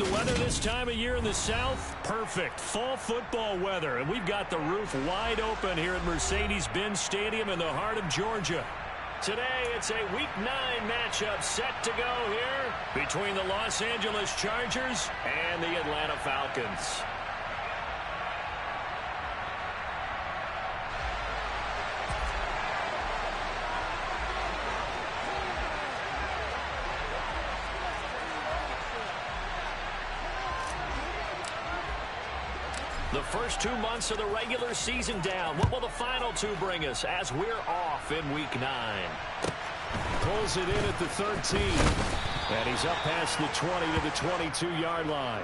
the weather this time of year in the South? Perfect. Fall football weather. And we've got the roof wide open here at Mercedes-Benz Stadium in the heart of Georgia. Today, it's a Week 9 matchup set to go here between the Los Angeles Chargers and the Atlanta Falcons. The first 2 months of the regular season down. What will the final 2 bring us as we're off in Week 9? Pulls it in at the 13. And he's up past the 20 to the 22-yard line.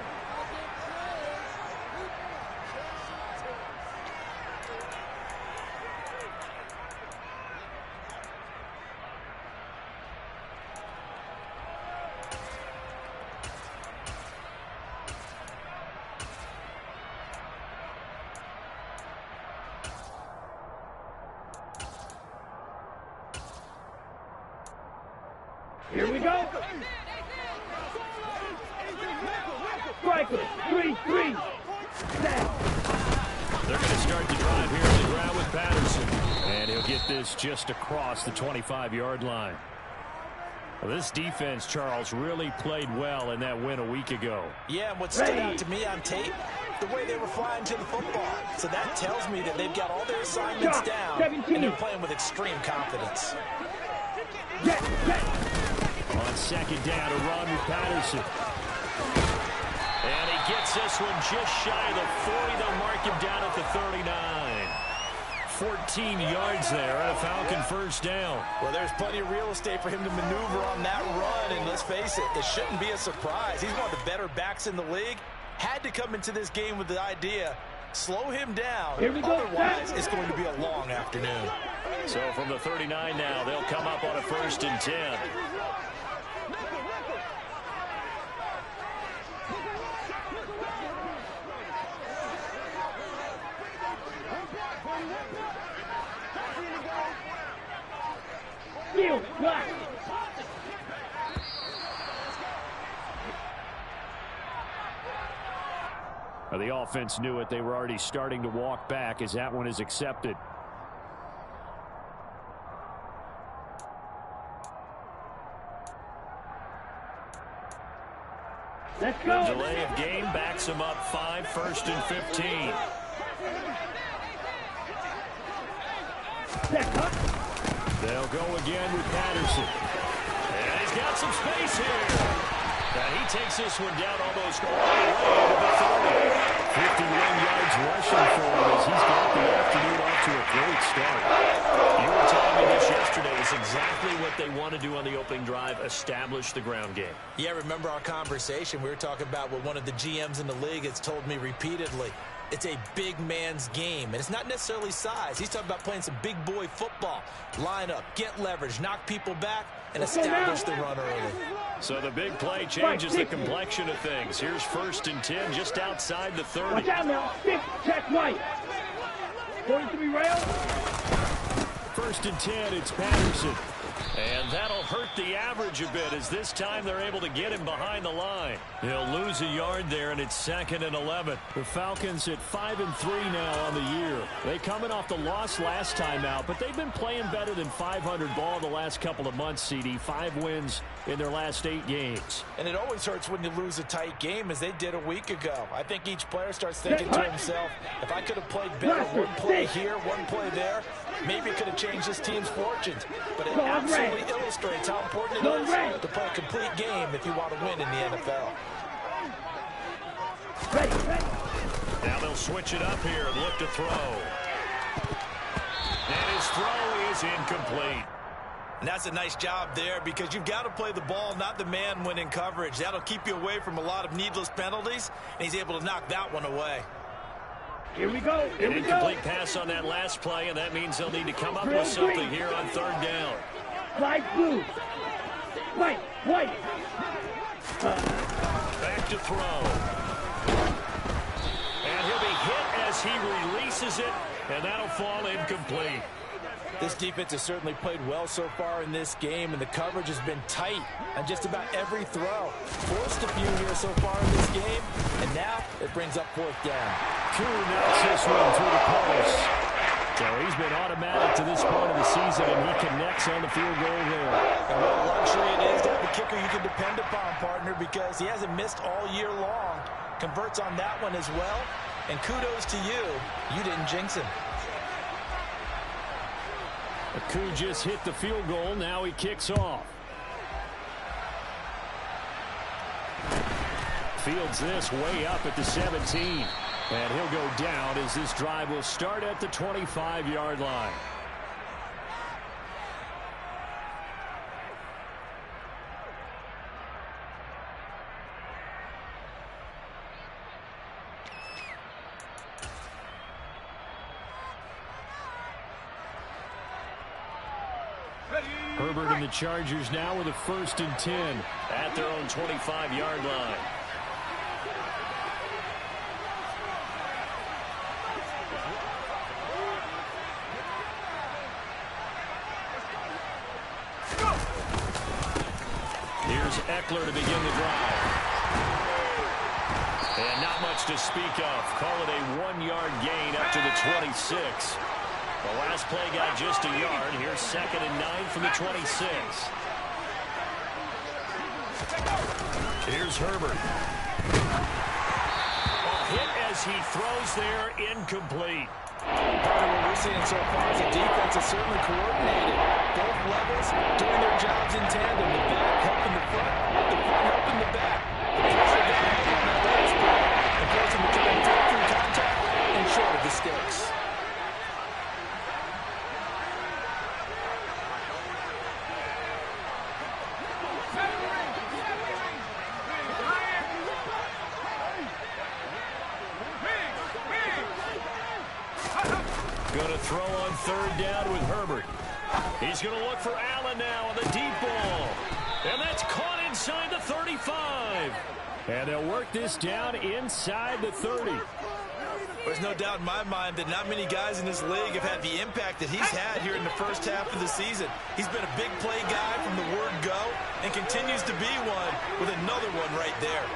Here we go. Striker, 3-3. They're going to start the drive here on the ground with Patterson. And he'll get this just across the 25-yard line. Well, this defense, Charles, really played well in that win a week ago. Yeah, and what stood out to me on tape, the way they were flying to the football. So that tells me that they've got all their assignments down, 17. and they're playing with extreme confidence. On second down, a run with Patterson. And he gets this one just shy of the 40. They'll mark him down at the 39. 14 yards there and a Falcon first down. Well, there's plenty of real estate for him to maneuver on that run, and let's face it, it shouldn't be a surprise. He's one of the better backs in the league. Had to come into this game with the idea, slow him down. Here we go. Otherwise, it's going to be a long afternoon. So from the 39 now, they'll come up on a 1st and 10. The offense knew it. They were already starting to walk back as that one is accepted. Let's go. The delay of game backs them up 5, 1st and 15. They'll go again with Patterson. And he's got some space here. And he takes this one down almost all the way to the 30. 51 yards rushing for him as he's got the afternoon off to a great start. You were telling me this yesterday. It's exactly what they want to do on the opening drive, establish the ground game. Yeah, remember our conversation? We were talking about what one of the GMs in the league has told me repeatedly. It's a big man's game, and it's not necessarily size. He's talking about playing some big boy football. Line up, get leverage, knock people back, and establish the run early. So the big play changes the complexion of things. Here's 1st and 10 just outside the 30. Watch out now. 6, check right. 43 rail. 1st and 10, it's Patterson. And that'll hurt the average a bit as this time they're able to get him behind the line. He'll lose a yard there, and it's 2nd and 11. The Falcons at 5-3 now on the year. They coming off the loss last time out, but they've been playing better than 500 ball the last couple of months, CD. 5 wins in their last 8 games. And it always hurts when you lose a tight game, as they did a week ago. I think each player starts thinking to himself, if I could have played better, one play here, one play there, maybe it could have changed this team's fortunes. But it absolutely illustrates how important it is to play a complete game if you want to win in the NFL. Now they'll switch it up here and look to throw. And his throw is incomplete. And that's a nice job there because you've got to play the ball, not the man when in coverage. That'll keep you away from a lot of needless penalties, and he's able to knock that one away. Here we go. Here An we go. incomplete pass on that last play, and that means they'll need to come up with something here on 3rd down. Slide blue. White. Back to throw. And he'll be hit as he releases it, and that'll fall incomplete. This defense has certainly played well so far in this game, and the coverage has been tight on just about every throw. Forced a few here so far in this game, and now it brings up fourth down. Koo knocks this one through the post. So he's been automatic to this point of the season, and he connects on the field goal there. And what a luxury it is to have a kicker you can depend upon, partner, because he hasn't missed all year long. Converts on that one as well, and kudos to you. You didn't jinx him. Koo just hit the field goal. Now he kicks off. Fields this way up at the 17. And he'll go down as this drive will start at the 25-yard line. Herbert and the Chargers now with a 1st and 10 at their own 25-yard line. Here's Eckler to begin the drive. And not much to speak of. Call it a 1-yard gain up to the 26. The last play got just a yard. Here's 2nd and 9 from the 26. Here's Herbert. A hit as he throws there, incomplete. Part of what we're seeing so far is the defense is certainly coordinated. Both levels doing their jobs in tandem. The back helping the front helping the back. The pressure got home on that last play. The person to try and take through contact and short of the sticks. Going to throw on 3rd down with Herbert. He's going to look for Allen now on the deep ball. And that's caught inside the 35. And they'll work this down inside the 30. There's no doubt in my mind that not many guys in this league have had the impact that he's had here in the first half of the season. He's been a big play guy from the word go and continues to be one with another one right there.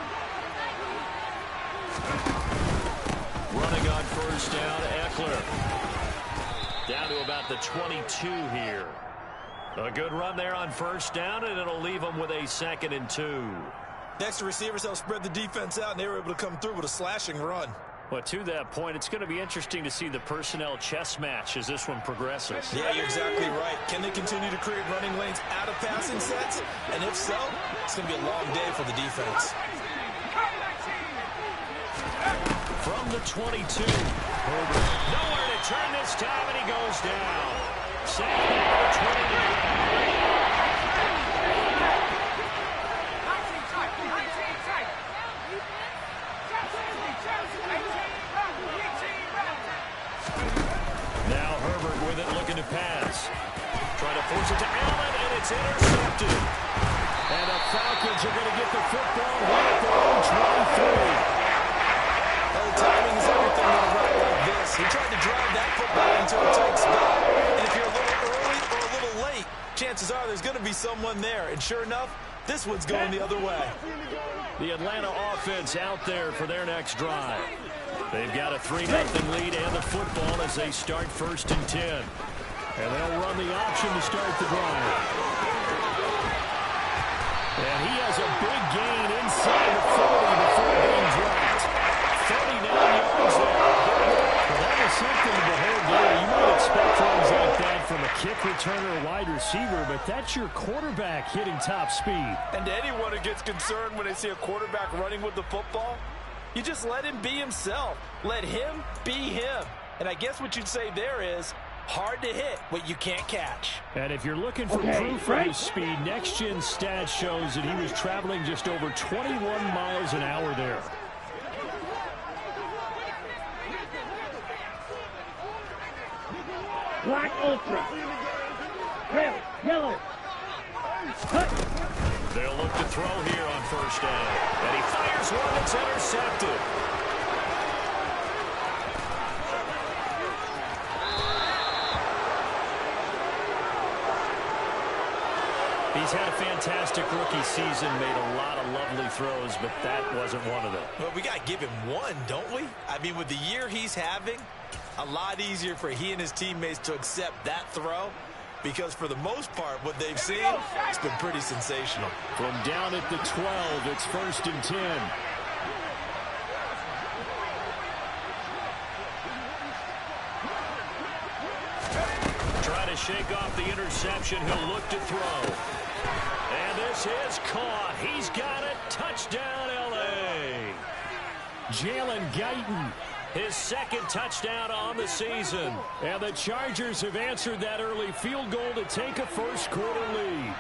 Running on 1st down, Eckler. Down to about the 22 here. A good run there on 1st down, and it'll leave them with a 2nd and 2. Next, the receivers help spread the defense out, and they were able to come through with a slashing run. Well, to that point, it's going to be interesting to see the personnel chess match as this one progresses. Yeah, you're exactly right. Can they continue to create running lanes out of passing sets? And if so, it's going to be a long day for the defense. From the 22, Herbert nowhere to turn this time, and he goes down. Sacked at the 29. Now Herbert with it, looking to pass. Trying to force it to Allen, and it's intercepted. And the Falcons are going to get the football here at their own 23. Well, the timing is everything on a run like this. He tried to drive that football into a tight spot. And if you're a little early or a little late, chances are there's going to be someone there. And sure enough, this one's going the other way. The Atlanta offense out there for their next drive. They've got a 3-0 lead and the football as they start 1st and 10. And they'll run the option to start the drive. And he has a big gain inside the 40 before being dropped. 39 yards there. Well, that was something to behold there. You might expect runs like that from a kick returner or wide receiver, but that's your quarterback hitting top speed. And to anyone who gets concerned when they see a quarterback running with the football, you just let him be himself. Let him be him. And I guess what you'd say there is hard to hit what you can't catch. And if you're looking for proof of his speed, Next Gen Stats shows that he was traveling just over 21 miles an hour there. Black Ultra. Red, yellow. Cut. They'll look to throw here on 1st down. And he fires one that's intercepted. He's had a fantastic rookie season, made a lot of lovely throws, but that wasn't one of them. Well, we got to give him one, don't we? I mean, with the year he's having, a lot easier for he and his teammates to accept that throw, because for the most part, what they've seen, it's been pretty sensational. From down at the 12, it's 1st and 10. Trying to shake off the interception. He'll look to throw. And this is caught. He's got it. Touchdown, L.A. Jalen Guyton, his second touchdown on the season. And the Chargers have answered that early field goal to take a first-quarter lead.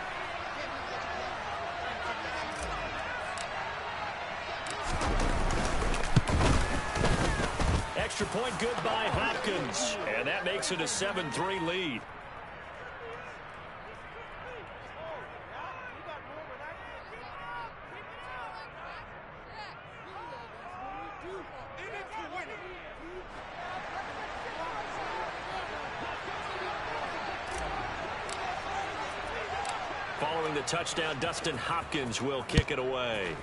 Extra point good by Hopkins. And that makes it a 7-3 lead. Following the touchdown, Dustin Hopkins will kick it away.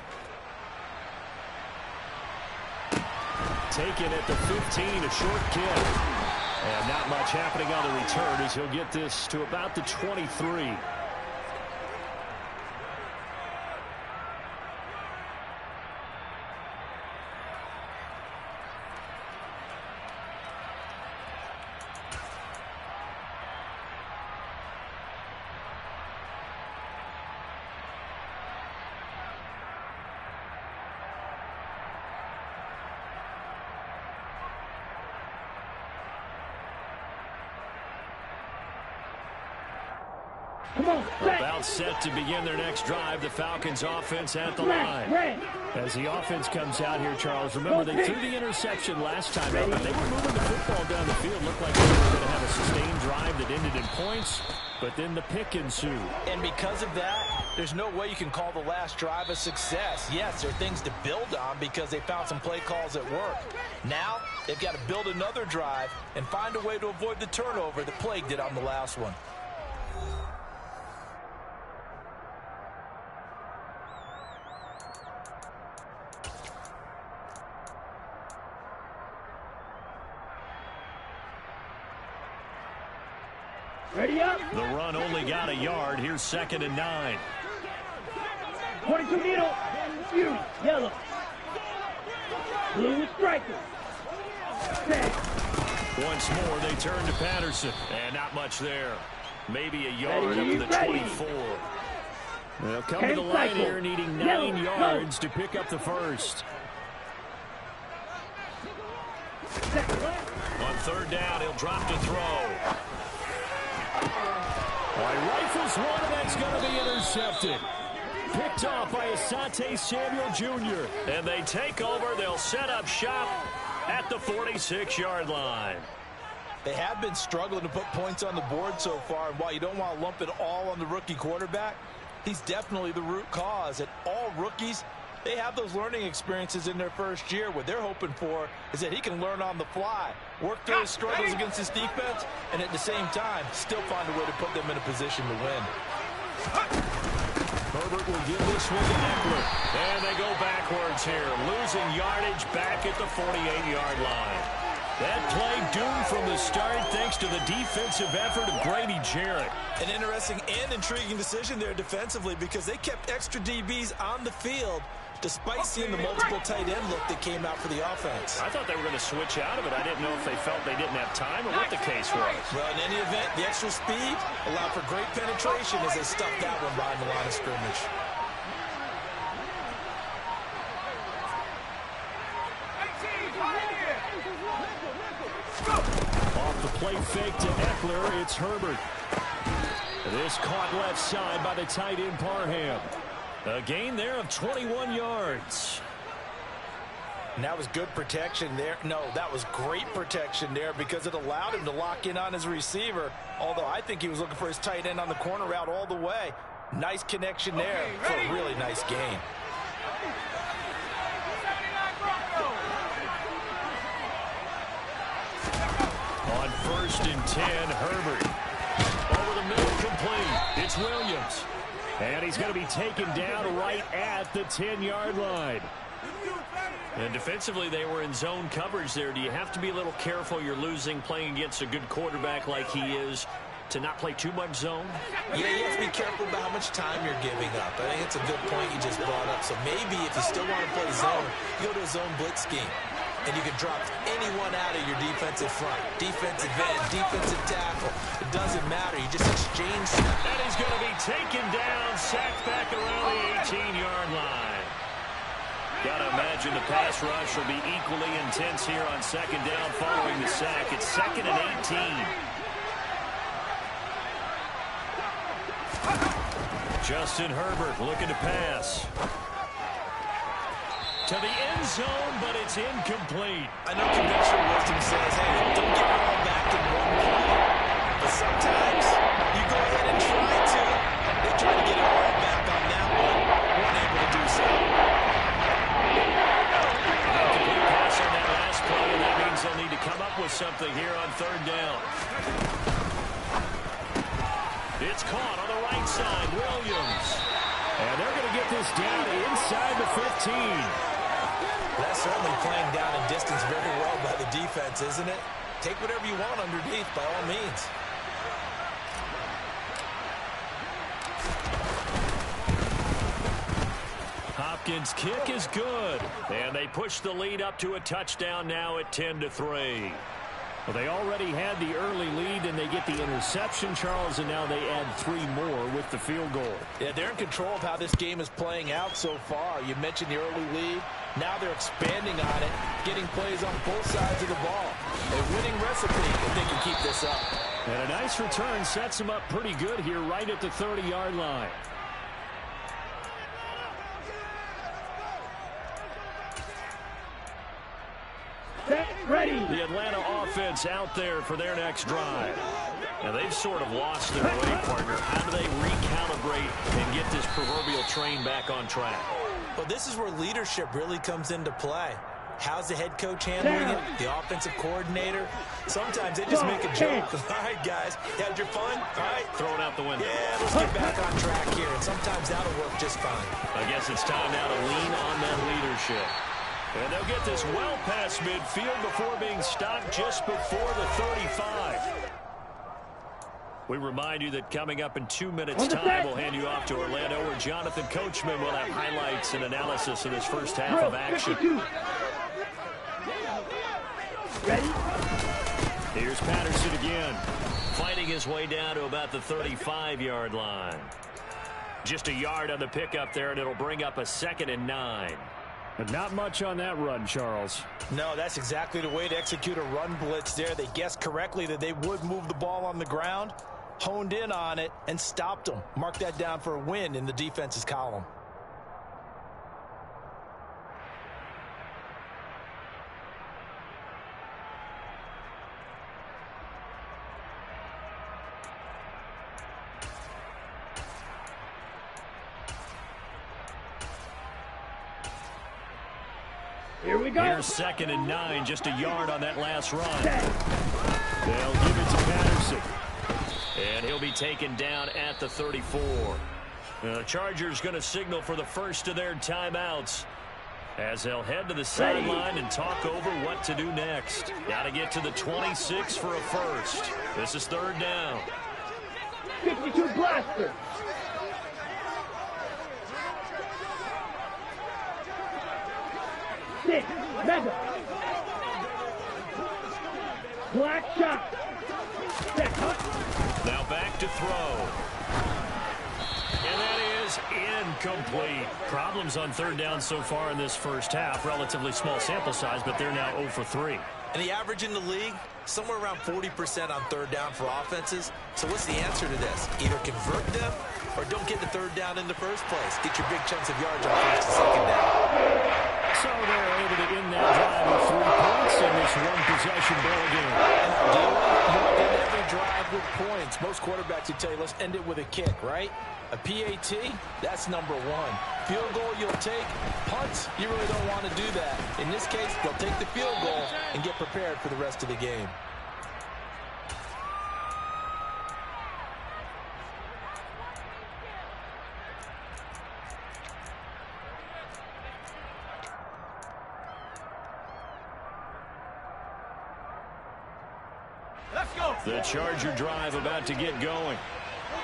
Taken at the 15, a short kick. And not much happening on the return as he'll get this to about the 23. Come on, About set to begin their next drive. The Falcons offense at the line. As the offense comes out here, Charles, remember they threw the interception last time out, but they were moving the football down the field. Looked like they were going to have a sustained drive that ended in points, but then the pick ensued. And because of that, there's no way you can call the last drive a success. Yes, there are things to build on because they found some play calls that work. Now, they've got to build another drive and find a way to avoid the turnover that plagued it on the last one. ready up. The run only got a yard. Here's 2nd and 9. 22 needle. Fury, yellow. Blue striker. Set. Once more, they turn to Patterson. And not much there. Maybe a yard up to the 24. They'll come to the line here needing 9 yards to pick up the first. On 3rd down, he'll drop to throw. Rifles one, and that's going to be intercepted. Picked off by Asante Samuel Jr. And they take over. They'll set up shop at the 46-yard line. They have been struggling to put points on the board so far, and while you don't want to lump it all on the rookie quarterback, he's definitely the root cause. And all rookies, they have those learning experiences in their first year. What they're hoping for is that he can learn on the fly, work through his struggles against his defense, and at the same time, still find a way to put them in a position to win. Herbert will give this one to Eckler. And they go backwards here, losing yardage back at the 48-yard line. That play doomed from the start thanks to the defensive effort of Grady Jarrett. An interesting and intriguing decision there defensively because they kept extra DBs on the field despite seeing the multiple tight end look that came out for the offense. I thought they were going to switch out of it. I didn't know if they felt they didn't have time or what the case was. Well, in any event, the extra speed allowed for great penetration as they stuffed that one behind the line of scrimmage. Off the play fake to Eckler, it's Herbert. This caught left side by the tight end Parham. A gain there of 21 yards. And that was good protection there. No, that was great protection there because it allowed him to lock in on his receiver. Although I think he was looking for his tight end on the corner route all the way. Nice connection there for a really nice gain. On 1st and 10, Herbert. Over the middle, complete. It's Williams. And he's going to be taken down right at the 10-yard line. And defensively, they were in zone coverage there. Do you have to be a little careful? You're losing playing against a good quarterback like he is to not play too much zone? Yeah, you have to be careful about how much time you're giving up. I think it's a good point you just brought up. So maybe if you still want to play zone, you go to a zone blitz scheme. And you can drop anyone out of your defensive front. Defensive end, defensive tackle. It doesn't matter. You just exchange. And he's going to be taken down, sacked back around the 18-yard line. Got to imagine the pass rush will be equally intense here on second down following the sack. It's 2nd and 18. Justin Herbert looking to pass. To the end zone, but it's incomplete. I know conventional wisdom says, hey, don't get it all back in one play. But sometimes you go ahead and try to. They try to get it all back on that one. Weren't able to do so. Complete pass on that last play, and that means they'll need to come up with something here on 3rd down. It's caught on the right side, Williams. And they're going to get this down inside the 15. That's certainly playing down in distance very well by the defense, isn't it? Take whatever you want underneath, by all means. Hopkins' kick is good. And they push the lead up to a touchdown now at 10-3. Well, they already had the early lead, and they get the interception, Charles, and now they add 3 more with the field goal. Yeah, they're in control of how this game is playing out so far. You mentioned the early lead. Now they're expanding on it, getting plays on both sides of the ball. A winning recipe if they can keep this up. And a nice return sets them up pretty good here right at the 30-yard line. Set, ready. The Atlanta offense out there for their next drive. Now, they've sort of lost their way, partner. How do they recalibrate and get this proverbial train back on track? Well, this is where leadership really comes into play. How's the head coach handling it? The offensive coordinator? Sometimes they just make a joke. All right, guys, you had your fun? All right. Throw it out the window. Yeah, let's get back on track here. And sometimes that'll work just fine. I guess it's time now to lean on that leadership. And they'll get this well past midfield before being stopped just before the 35. We remind you that coming up in 2 minutes' time, we'll hand you off to Orlando, where Jonathan Coachman will have highlights and analysis of this first half of action. Ready? Here's Patterson again, fighting his way down to about the 35-yard line. Just a yard on the pickup there, and it'll bring up a 2nd and 9. But not much on that run, Charles. No, that's exactly the way to execute a run blitz there. They guessed correctly that they would move the ball on the ground, honed in on it, and stopped them. Mark that down for a win in the defense's column. Here we go. Here's 2nd and 9, just a yard on that last run. They'll give it to Patterson. And he'll be taken down at the 34. The Chargers going to signal for the first of their timeouts as they'll head to the sideline and talk over what to do next. Got to get to the 26 for a first. This is 3rd down. 52 blaster. Six, mega. Black shot. Set up. Now back to throw. And that is incomplete. Problems on 3rd down so far in this first half. Relatively small sample size, but they're now 0 for 3. And the average in the league, somewhere around 40% on 3rd down for offenses. So what's the answer to this? Either convert them or don't get the 3rd down in the first place. Get your big chunks of yards on 1st and 2nd down. So they're able to end that drive with 3 points in this one-possession ball game. More than every drive with points. Most quarterbacks would tell you, let's end it with a kick, right? A PAT, that's number 1. Field goal you'll take. Punts, you really don't want to do that. In this case, they'll take the field goal and get prepared for the rest of the game. The Charger drive about to get going.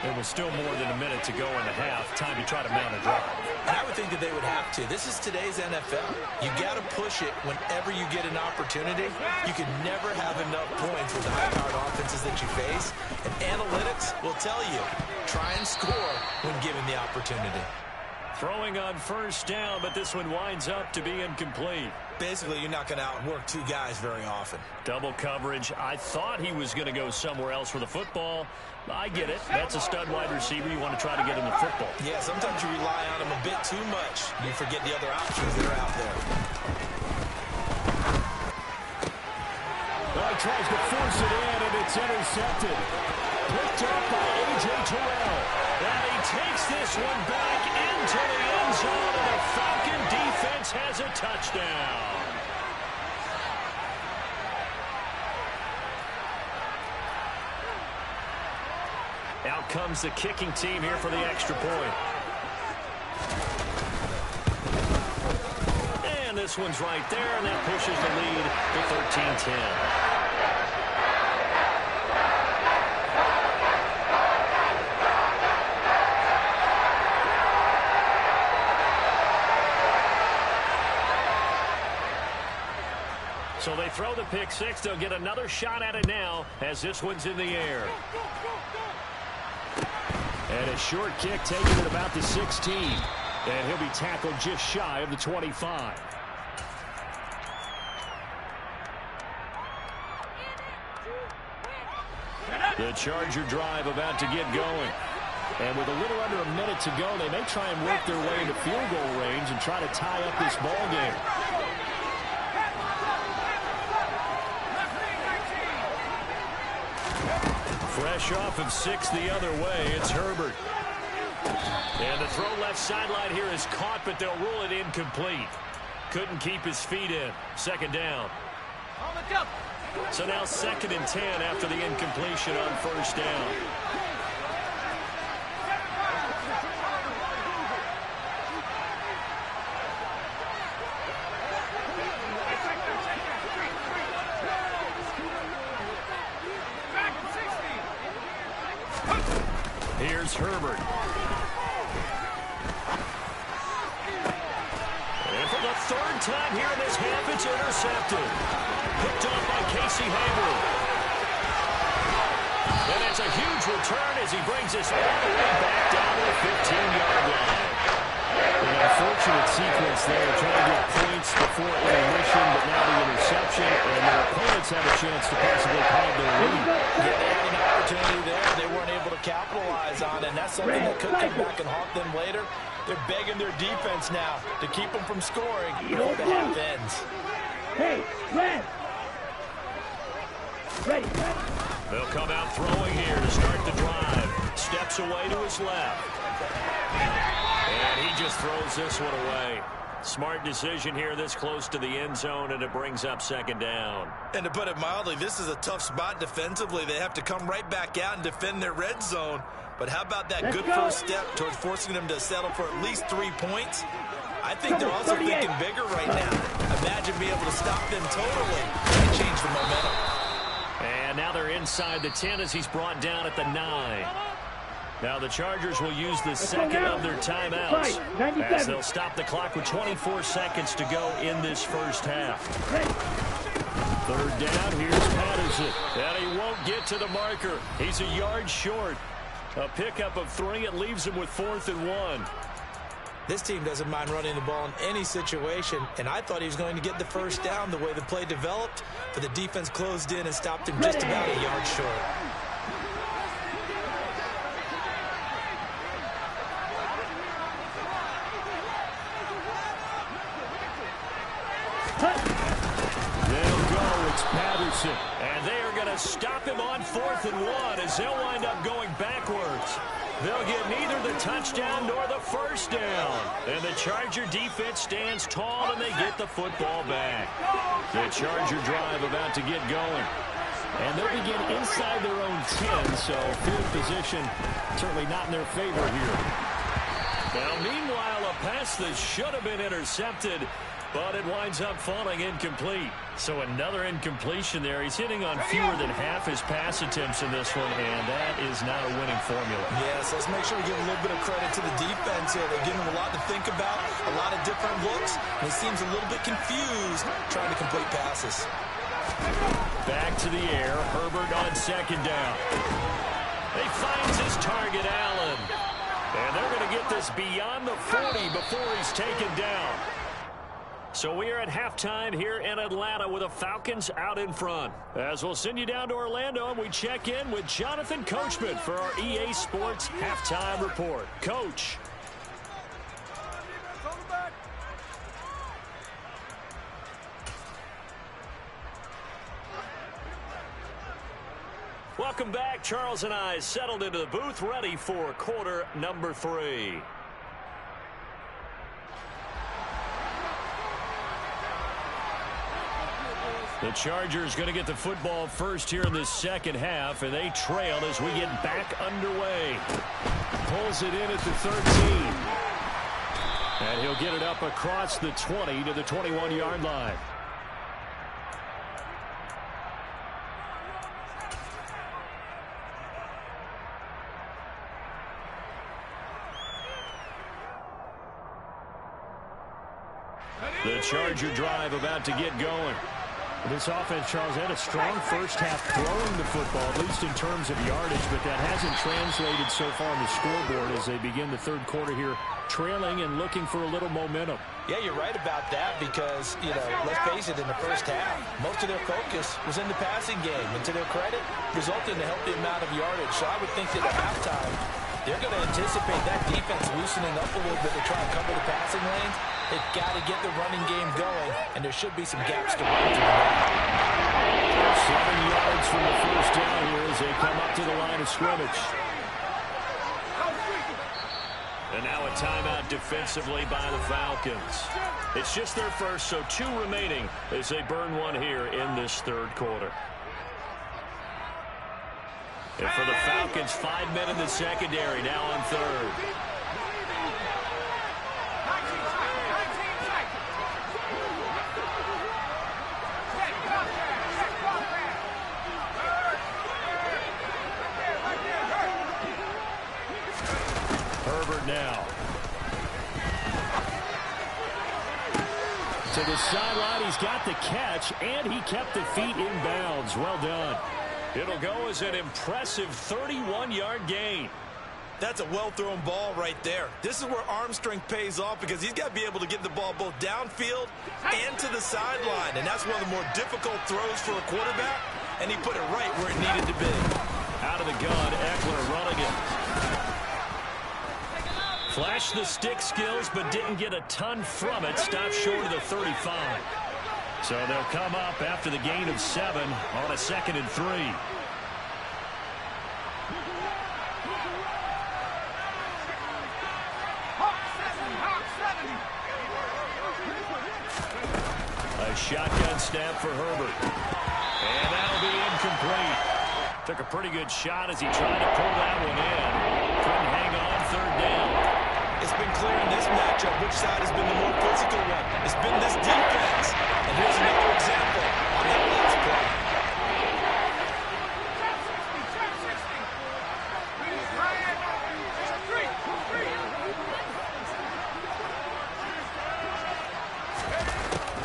There was still more than a minute to go in the half. Time to try to mount a drive. And I would think that they would have to. This is today's NFL. You got to push it whenever you get an opportunity. You can never have enough points with the high-powered offenses that you face. And analytics will tell you, try and score when given the opportunity. Throwing on first down, but this one winds up to be incomplete. Basically, you're not going to outwork two guys very often. Double coverage. I thought he was going to go somewhere else for the football. I get it. That's a stud wide receiver. You want to try to get him the football. Yeah, sometimes you rely on him a bit too much. You forget the other options that are out there. Well, he tries to force it in, and it's intercepted. Picked up by A.J. Terrell. And he takes this one back into the end zone, and the Falcon defense has a touchdown. Out comes the kicking team here for the extra point. And this one's right there, and that pushes the lead to 13-10. So they throw the pick six. They'll get another shot at it now as this one's in the air. And a short kick taken at about the 16. And he'll be tackled just shy of the 25. The Charger drive about to get going. And with a little under a minute to go, they may try and work their way into field goal range and try to tie up this ball game. Fresh off of 6 the other way, it's Herbert. And the throw left sideline here is caught, but they'll rule it incomplete. Couldn't keep his feet in. Second down. So now 2nd and 10 after the incompletion on first down. Here's Herbert. And for the 3rd time here in this half, it's intercepted. Picked off by Casey Hayward. And it's a huge return as he brings us all the way back down to the 15-yard line. An unfortunate sequence there, trying to get points before intermission, but now the interception, and their opponents have a chance to possibly pile their lead. Yeah, they had an opportunity there they weren't able to capitalize on, and that's something that could come back and haunt them later. They're begging their defense now to keep them from scoring before the half ends. Hey, Red! Ready. They'll come out throwing here to start the drive. Steps away to his left. And he just throws this one away. Smart decision here this close to the end zone, and it brings up 2nd down. And to put it mildly, this is a tough spot defensively. They have to come right back out and defend their red zone. But how about that good first step towards forcing them to settle for at least 3 points? I think they're also thinking bigger right now. Imagine being able to stop them totally and change the momentum. And now they're inside the 10 as he's brought down at the 9. Now the Chargers will use the 2nd of their timeouts as they'll stop the clock with 24 seconds to go in this first half. 3rd down, here's Patterson. And he won't get to the marker. He's a yard short. A pickup of 3. It leaves him with 4th and 1. This team doesn't mind running the ball in any situation, and I thought he was going to get the first down the way the play developed, but the defense closed in and stopped him just about a yard short. They'll go. It's Patterson. And they are going to stop him on 4th and 1 as they'll wind up going backwards. They'll get neither the touchdown nor the first down. And the Charger defense stands tall, and they get the football back. The Charger drive about to get going. And they'll begin inside their own 10, so field position certainly not in their favor here. Now, meanwhile, a pass that should have been intercepted But it winds up falling incomplete. So another incompletion there. He's hitting on fewer than half his pass attempts in this one, and that is not a winning formula. Yes, let's make sure we give a little bit of credit to the defense here. They're giving him a lot to think about, a lot of different looks, and he seems a little bit confused trying to complete passes. Back to the air. Herbert on second down. He finds his target, Allen. And they're going to get this beyond the 40 before he's taken down. So we are at halftime here in Atlanta with the Falcons out in front. As we'll send you down to Orlando, and we check in with Jonathan Coachman for our EA Sports Halftime Report. Coach. Welcome back. Charles and I settled into the booth, ready for quarter number 3. The Chargers going to get the football first here in the second half, and they trail as we get back underway. Pulls it in at the 13. And he'll get it up across the 20 to the 21-yard line. The Charger drive about to get going. This offense, Charles, had a strong first half throwing the football, at least in terms of yardage, but that hasn't translated so far on the scoreboard as they begin the third quarter here, trailing and looking for a little momentum. Yeah, you're right about that because, let's face it, in the first half, most of their focus was in the passing game. And to their credit, resulted in a healthy amount of yardage. So I would think that at halftime, they're going to anticipate that defense loosening up a little bit to try and cover the passing lanes. They've got to get the running game going, and there should be some gaps to run through. 7 yards from the first down here as they come up to the line of scrimmage. And now a timeout defensively by the Falcons. It's just their first, so 2 remaining as they burn one here in this third quarter. And for the Falcons, 5 men in the secondary now on third. Herbert now. To the sideline, he's got the catch, and he kept the feet in bounds. Well done. It'll go as an impressive 31-yard gain. That's a well-thrown ball right there. This is where arm strength pays off because he's got to be able to get the ball both downfield and to the sideline, and that's one of the more difficult throws for a quarterback, and he put it right where it needed to be. Out of the gun, Eckler running it. Flashed the stick skills, but didn't get a ton from it. Stopped short of the 35. So they'll come up after the gain of 7 on a 2nd and 3. A shotgun snap for Herbert. And that'll be incomplete. Took a pretty good shot as he tried to pull that one in. Couldn't hang on 3rd down. It's been clear in this matchup which side has been the more physical one. It's been this defense. And here's another example on that last play.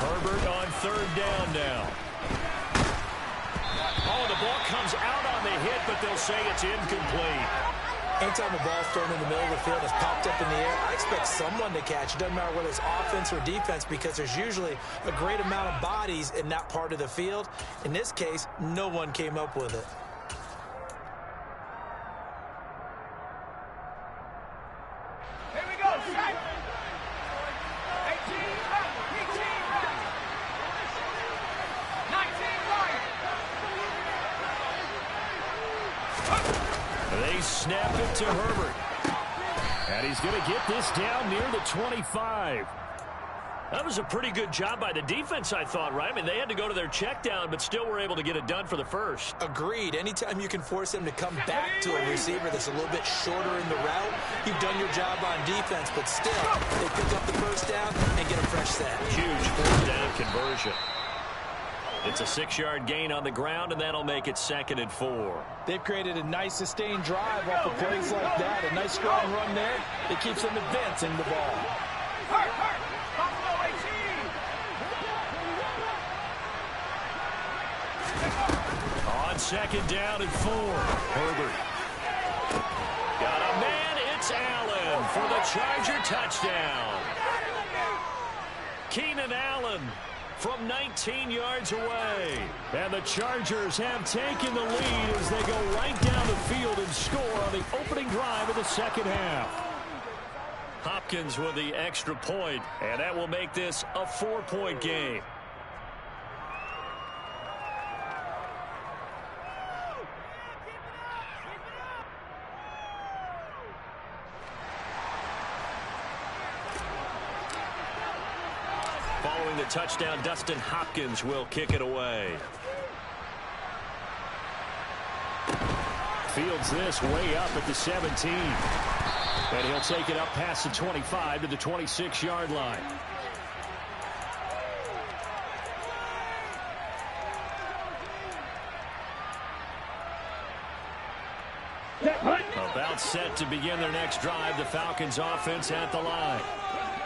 Herbert on 3rd down now. Oh, the ball comes out on the hit, but they'll say it's incomplete. Anytime a ball's thrown in the middle of the field, it's popped up in the air, I expect someone to catch. It doesn't matter whether it's offense or defense because there's usually a great amount of bodies in that part of the field. In this case, no one came up with it. Here we go, set. 18, 19, They snap it to Herbert. And he's going to get this down near the 25. That was a pretty good job by the defense, I thought, right? I mean, they had to go to their check down, but still were able to get it done for the first. Agreed. Anytime you can force them to come back to a receiver that's a little bit shorter in the route, you've done your job on defense, but still, they pick up the first down and get a fresh set. Huge fourth down conversion. It's a 6-yard gain on the ground, and that'll make it 2nd and 4. They've created a nice sustained drive off of plays like that. A nice strong run there. It keeps them advancing the ball. On 2nd down and 4. Herbert. Got a man. It's Allen for the Charger touchdown. Keenan Allen from 19 yards away. And the Chargers have taken the lead as they go right down the field and score on the opening drive of the second half. Hopkins with the extra point, and that will make this a 4-point game. Following the touchdown, Dustin Hopkins will kick it away. Fields this way up at the 17. And he'll take it up past the 25 to the 26-yard line. About set to begin their next drive. The Falcons offense at the line.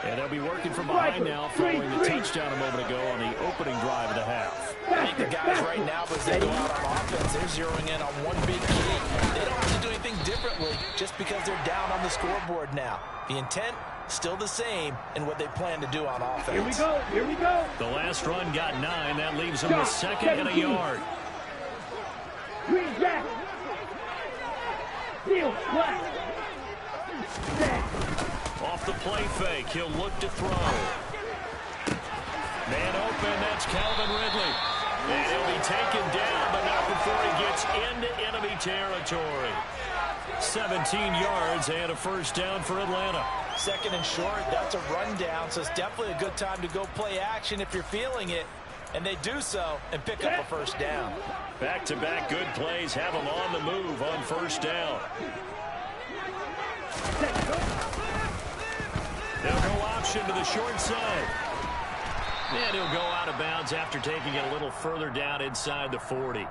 And they'll be working from behind now following the touchdown a moment ago on the opening drive of the half. I think the guys right now, as they go out on offense, they're zeroing in on one big key. They don't have to do anything differently just because they're down on the scoreboard now. The intent, still the same in what they plan to do on offense. Here we go. Here we go. The last run got 9. That leaves them with 2nd and a yard. Green jack. Steel black. Off the play fake, he'll look to throw. Man open, that's Calvin Ridley. And he'll be taken down, but not before he gets into enemy territory. 17 yards and a first down for Atlanta. 2nd and short, that's a rundown, so it's definitely a good time to go play action if you're feeling it. And they do so and pick up a first down. Back-to-back good plays have them on the move on first down. They'll go option to the short side. And he'll go out of bounds after taking it a little further down inside the 40.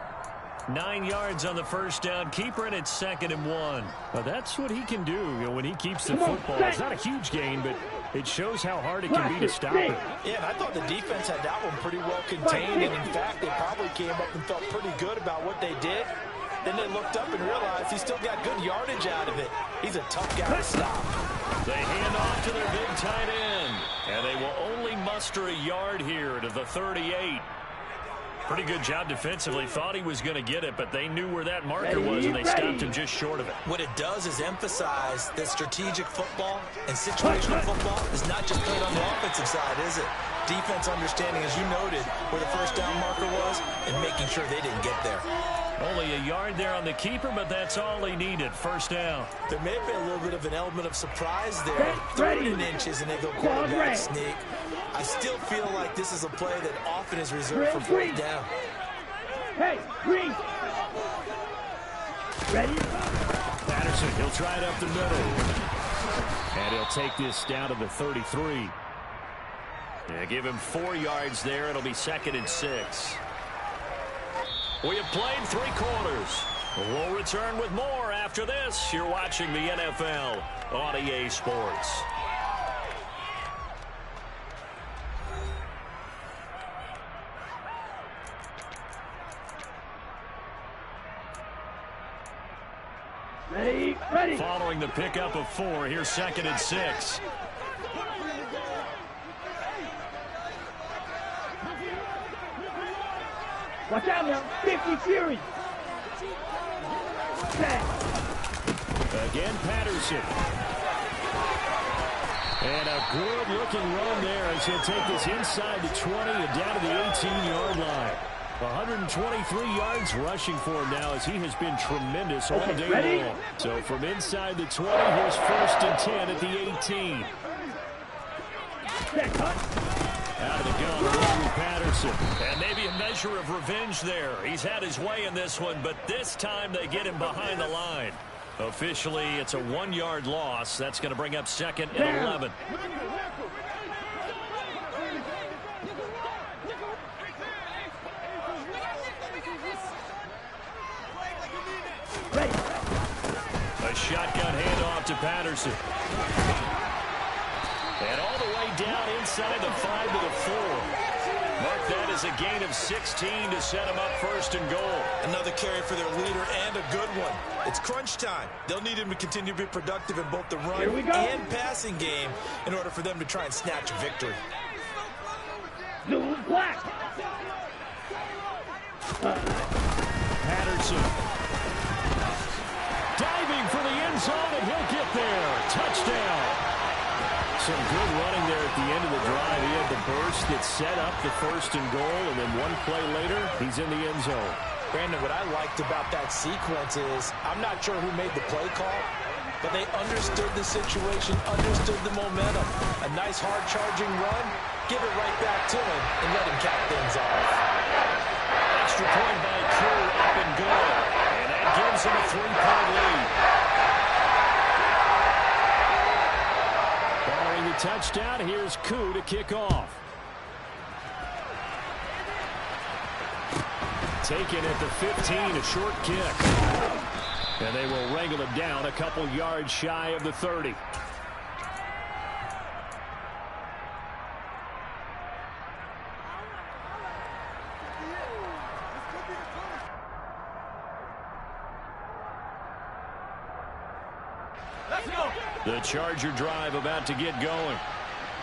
9 yards on the first down. Keeper, and it's 2nd and 1. Well, that's what he can do, when he keeps the football. It's not a huge gain, but it shows how hard it can be to stop it. Yeah, and I thought the defense had that one pretty well contained. And, in fact, they probably came up and felt pretty good about what they did. Then they looked up and realized he still got good yardage out of it. He's a tough guy to stop. They hand off to their big tight end. And they will only muster a yard here to the 38. Pretty good job defensively. Thought he was going to get it, but they knew where that marker was, and they stopped him just short of it. What it does is emphasize that strategic football and situational football is not just played on the offensive side, is it? Defense understanding, as you noted, where the first down marker was and making sure they didn't get there. Only a yard there on the keeper, but that's all he needed. First down. There may have been a little bit of an element of surprise there. 3rd and inches, and they go quarterback sneak. I still feel like this is a play that often is reserved for 4th down. Hey, green. Ready? Patterson, he'll try it up the middle. And he'll take this down to the 33. Yeah, give him 4 yards there. It'll be 2nd and 6. We have played 3 quarters. We'll return with more after this. You're watching the NFL on EA Sports. Ready. Following the pickup of 4, here's 2nd and 6. Watch out now. 50 Fury. Again, Patterson. And a good-looking run there as he'll take this inside the 20 and down to the 18-yard line. 123 yards rushing for him now as he has been tremendous all day long. So from inside the 20, here's 1st and 10 at the 18. Set, cut. on the run with Patterson. And maybe a measure of revenge there. He's had his way in this one, but this time they get him behind the line. Officially, it's a 1-yard loss. That's going to bring up 2nd and 11. A shotgun handoff to Patterson. And all the way down inside the 5 to the 4. Mark that as a gain of 16 to set him up 1st and goal. Another carry for their leader and a good one. It's crunch time. They'll need him to continue to be productive in both the run and passing game in order for them to try and snatch a victory. Black. Patterson. Diving for the end zone, and he'll get there. Touchdown. Some good running there at the end of the drive. He had the burst that set up the 1st and goal, and then one play later, he's in the end zone. Brandon, what I liked about that sequence is I'm not sure who made the play call, but they understood the situation, understood the momentum. A nice hard-charging run, give it right back to him, and let him cap things off. Extra point by Crew, up and good. And that gives him a 3-point lead. Following the touchdown, here's Koo to kick off. Taken at the 15, a short kick. And they will wrangle it down a couple yards shy of the 30. The Charger drive about to get going.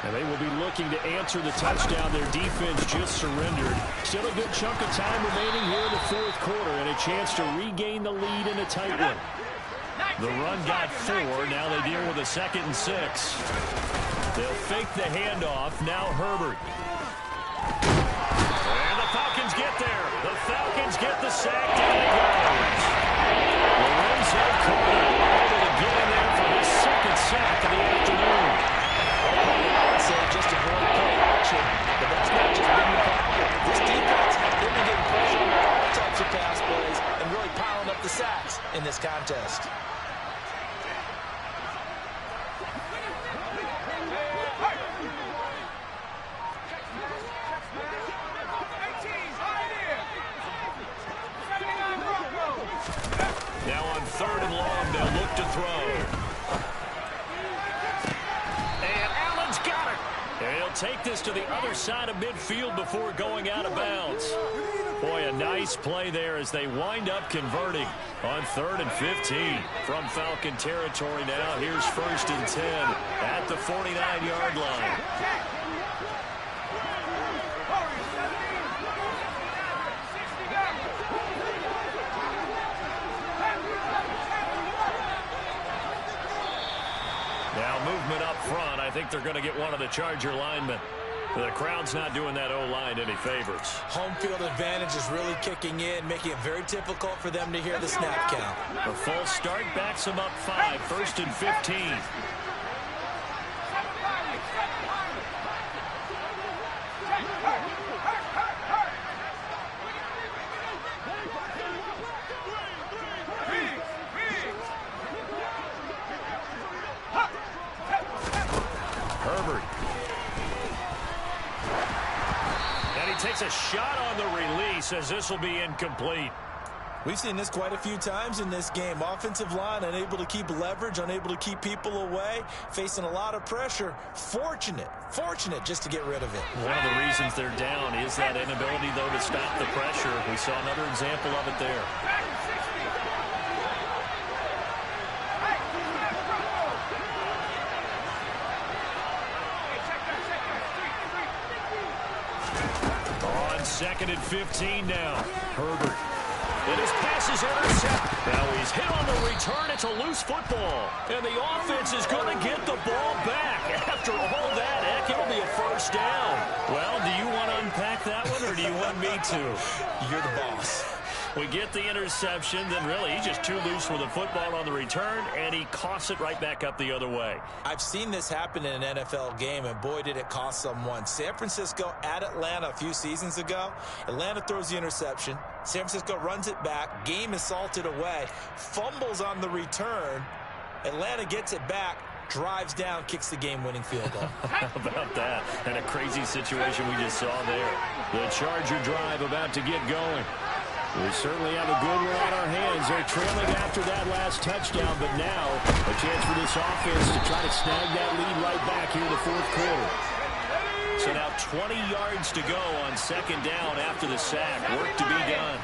And they will be looking to answer the touchdown their defense just surrendered. Still a good chunk of time remaining here in the 4th quarter and a chance to regain the lead in a tight one. The run got 4. Now they deal with a 2nd and 6. They'll fake the handoff. Now Herbert. And the Falcons get there. The Falcons get the sack. Down he goes. Lorenzo Carter able to get in there for his 2nd sack of the afternoon. I'd say just avoid play action, but that's not just being the pocket. This defense, they've been getting pressure on all types of pass plays and really piling up the sacks in this contest. Now on 3rd and long, they'll look to throw. Take this to the other side of midfield before going out of bounds. Boy, a nice play there as they wind up converting on 3rd and 15. From Falcon territory now, here's 1st and 10 at the 49-yard line. Now movement up front. I think they're going to get one of the Charger linemen. The crowd's not doing that O-line any favors. Home field advantage is really kicking in, making it very difficult for them to hear the snap count. A false start backs them up 5, 1st and 15. Takes a shot on the release as this will be incomplete. We've seen this quite a few times in this game. Offensive line unable to keep leverage, unable to keep people away, facing a lot of pressure. Fortunate just to get rid of it. One of the reasons they're down is that inability, though, to stop the pressure. We saw another example of it there. On 2nd and 15 now. Herbert. And his pass is intercepted. Now he's hit on the return. It's a loose football. And the offense is going to get the ball back. After all that, heck, it'll be a 1st down. Well, do you want to unpack that one, or do you want me to? You're the boss. We get the interception, then really he's just too loose with the football on the return, and he coughs it right back up the other way. I've seen this happen in an NFL game, and boy, did it cost someone. San Francisco at Atlanta a few seasons ago. Atlanta throws the interception. San Francisco runs it back. Game is salted away. Fumbles on the return. Atlanta gets it back. Drives down, kicks the game-winning field goal. How about that? And a crazy situation we just saw there. The Charger drive about to get going. We certainly have a good one on our hands. They're trailing after that last touchdown, but now a chance for this offense to try to snag that lead right back here in the fourth quarter. So now 20 yards to go on second down after the sack. Work to be done.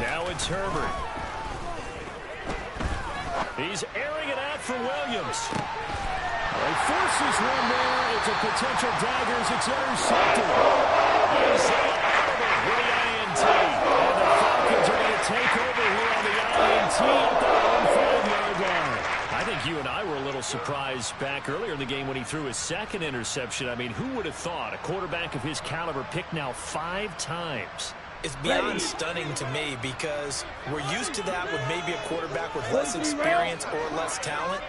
Now it's Herbert. He's airing it out for Williams. He forces one there. It's a potential dagger as it's intercepted. Isaiah Oliver with the INT. And the Falcons are going to take over here on the INT at their own 5-yard line. I think you and I were a little surprised back earlier in the game when he threw his second interception. I mean, who would have thought a quarterback of his caliber picked now 5 times? It's beyond stunning to me because we're used to that with maybe a quarterback with less experience or less talent.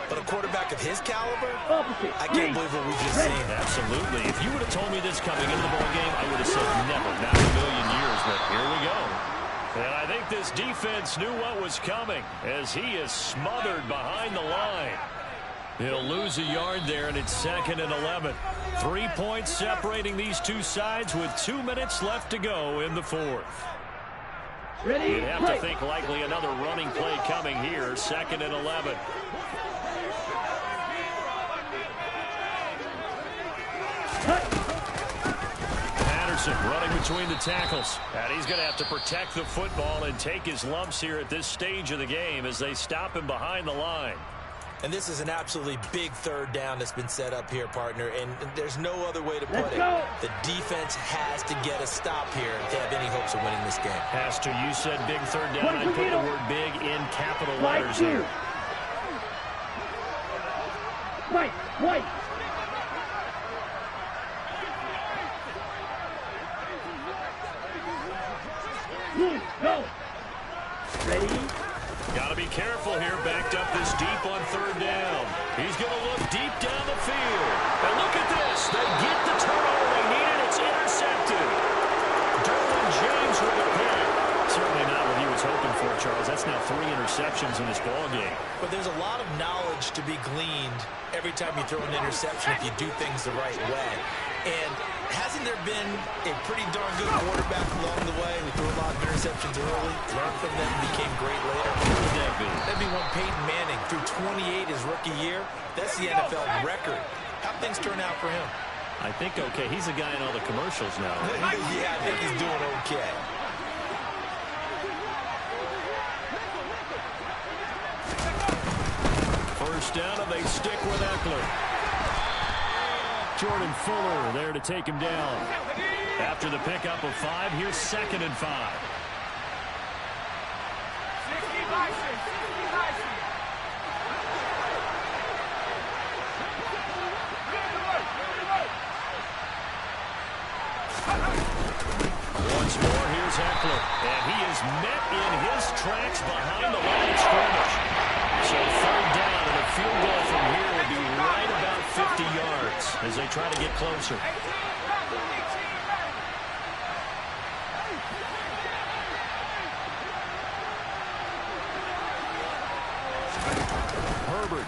But a quarterback of his caliber, I can't believe what we've just seen. Absolutely. If you would have told me this coming into the ballgame, I would have said never, not in a million years. But here we go. And I think this defense knew what was coming as he is smothered behind the line. He'll lose a yard there, and it's 2nd and 11. 3 points separating these two sides with 2 minutes left to go in the fourth. You'd have to think likely another running play coming here, 2nd and 11. Patterson running between the tackles. And he's going to have to protect the football and take his lumps here at this stage of the game as they stop him behind the line. And this is an absolutely big third down that's been set up here, partner, and there's no other way to put it. The defense has to get a stop here if they have any hopes of winning this game. Has to. You said big third down. I put the word big in capital letters here. White. Go. Ready? Got to be careful here, backed up this deep on third down. He's going to look deep down the field. And look at this. They get the turnover they needed. It's intercepted. Derwin James with a pick. Certainly not what he was hoping for, Charles. That's now 3 interceptions in this ballgame. But there's a lot of knowledge to be gleaned every time you throw an interception if you do things the right way. And hasn't there been a pretty darn good quarterback along the way who threw a lot of interceptions early, learned from them, became great later? Who would that be? That'd be one Peyton Manning threw 28 his rookie year. That's the NFL record. How'd things turn out for him? I think okay. He's a guy in all the commercials now. Yeah, I think he's doing okay. First down, and they stick with Eckler. Jordan Fuller there to take him down. After the pickup of 5, here's 2nd and 5. Once more, here's Eckler. And he is met in his tracks behind the line of scrimmage. So third down, and a field goal from here would be right about 50 yards as they try to get closer. Herbert.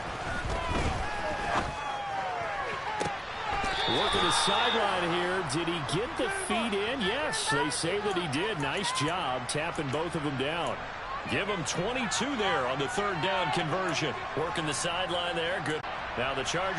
Working the sideline here. Did he get the feet in? Yes, they say that he did. Nice job tapping both of them down. Give him 22 there on the third down conversion. Working the sideline there. Good. Now the Chargers.